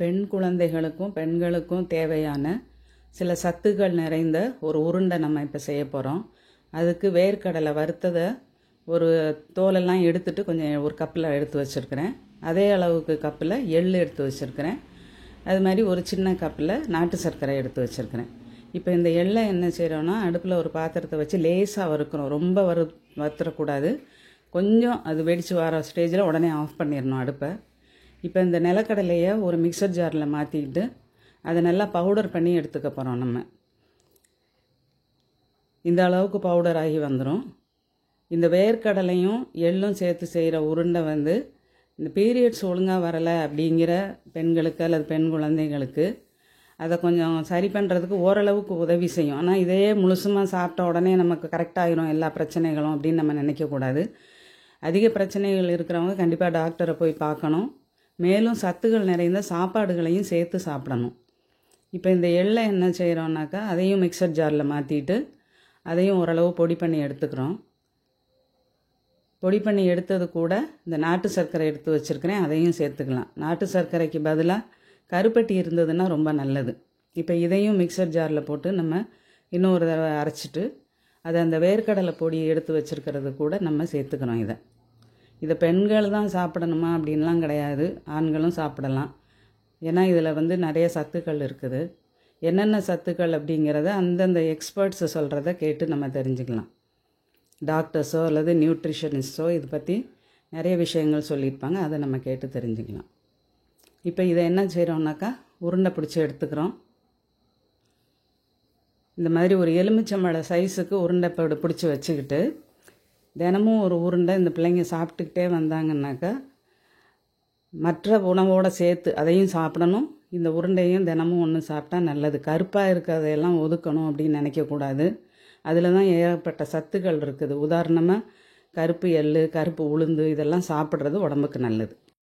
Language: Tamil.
பெண் குழந்தைகளுக்கும் பெண்களுக்கும் தேவையான சில சத்துக்கள் நிறைந்த ஒரு உருண்டை நம்ம இப்போ செய்ய போகிறோம். அதுக்கு வேர்க்கடலை வறுத்ததை ஒரு தோலெல்லாம் எடுத்துட்டு கொஞ்சம் ஒரு கப்பில் எடுத்து வச்சுருக்கிறேன். அதே அளவுக்கு கப்பில் எள் எடுத்து வச்சுருக்கிறேன். அது மாதிரி ஒரு சின்ன கப்பில் நாட்டு சர்க்கரை எடுத்து வச்சுருக்கிறேன். இப்போ இந்த எள்ளை என்ன செய்கிறோன்னா, அடுப்பில் ஒரு பாத்திரத்தை வச்சு லேசாக வறுக்கிறோம். ரொம்ப வறுத்துறக்கூடாது. கொஞ்சம் அது வெடித்து வர ஸ்டேஜில் உடனே ஆஃப் பண்ணிடணும் அடுப்பை. இப்போ இந்த நிலக்கடலையை ஒரு மிக்சர் ஜாரில் மாற்றிக்கிட்டு அதை நல்லா பவுடர் பண்ணி எடுத்துக்க போகிறோம். நம்ம இந்த அளவுக்கு பவுடர் ஆகி வந்துடும். இந்த வேர்க்கடலையும் எள்ளும் சேர்த்து செய்கிற உருண்டை இந்த பீரியட்ஸ் ஒழுங்காக வரலை அப்படிங்கிற பெண்களுக்கு அல்லது பெண் குழந்தைகளுக்கு அதை கொஞ்சம் சரி பண்ணுறதுக்கு ஓரளவுக்கு உதவி செய்யும். ஆனால் இதையே முழுசுமாக சாப்பிட்ட உடனே நமக்கு கரெக்டாகிடும் எல்லா பிரச்சனைகளும் அப்படின்னு நம்ம நினைக்கக்கூடாது. அதிக பிரச்சனைகள் இருக்கிறவங்க கண்டிப்பாக டாக்டரை போய் பார்க்கணும். மேலும் சத்துக்கள் நிறைந்த சாப்பாடுகளையும் சேர்த்து சாப்பிடணும். இப்போ இந்த எள்ளை என்ன செய்கிறோன்னாக்கா, அதையும் மிக்சர் ஜாரில் மாற்றிட்டு அதையும் ஓரளவு பொடி பண்ணி எடுத்துக்கிறோம். பொடி பண்ணி எடுத்தது கூட இந்த நாட்டு சர்க்கரை எடுத்து வச்சுருக்கிறேன், அதையும் சேர்த்துக்கலாம். நாட்டு சர்க்கரைக்கு பதிலாக கருப்பட்டி இருந்ததுன்னா ரொம்ப நல்லது. இப்போ இதையும் மிக்சர் ஜாரில் போட்டு நம்ம இன்னொரு தடவை அரைச்சிட்டு அதை அந்த வேர்க்கடலை பொடி எடுத்து வச்சுருக்கிறது கூட நம்ம சேர்த்துக்கிறோம். இதை பெண்கள் தான் சாப்பிடணுமா அப்படின்லாம் கிடையாது, ஆண்களும் சாப்பிடலாம். ஏன்னா இதில் நிறைய சத்துக்கள் இருக்குது. என்னென்ன சத்துக்கள் அப்படிங்கிறத அந்தந்த எக்ஸ்பர்ட்ஸை சொல்கிறத கேட்டு நம்ம தெரிஞ்சுக்கலாம். டாக்டர்ஸோ அல்லது நியூட்ரிஷனிஸ்டோ இதை பற்றி நிறைய விஷயங்கள் சொல்லியிருப்பாங்க, அதை நம்ம கேட்டு தெரிஞ்சுக்கலாம். இப்போ இதை என்ன செய்கிறோம்னாக்கா, உருண்டை பிடிச்சி எடுத்துக்கிறோம். இந்த மாதிரி ஒரு எலுமிச்சம்பழ சைஸுக்கு உருண்டை பிடிச்சி வச்சுக்கிட்டு தினமும் ஒரு உருண்டை இந்த பிள்ளைங்க சாப்பிட்டுக்கிட்டே வந்தாங்கன்னாக்கா, மற்ற உணவோடு சேர்த்து அதையும் சாப்பிடணும். இந்த உருண்டையும் தினமும் ஒன்று சாப்பிட்டா நல்லது. கருப்பாக இருக்கிறதையெல்லாம் ஒதுக்கணும் அப்படின்னு நினைக்கக்கூடாது. அதில் தான் ஏகப்பட்ட சத்துக்கள் இருக்குது. உதாரணமாக கருப்பு எள், கருப்பு உளுந்து இதெல்லாம் சாப்பிட்றது உடம்புக்கு நல்லது.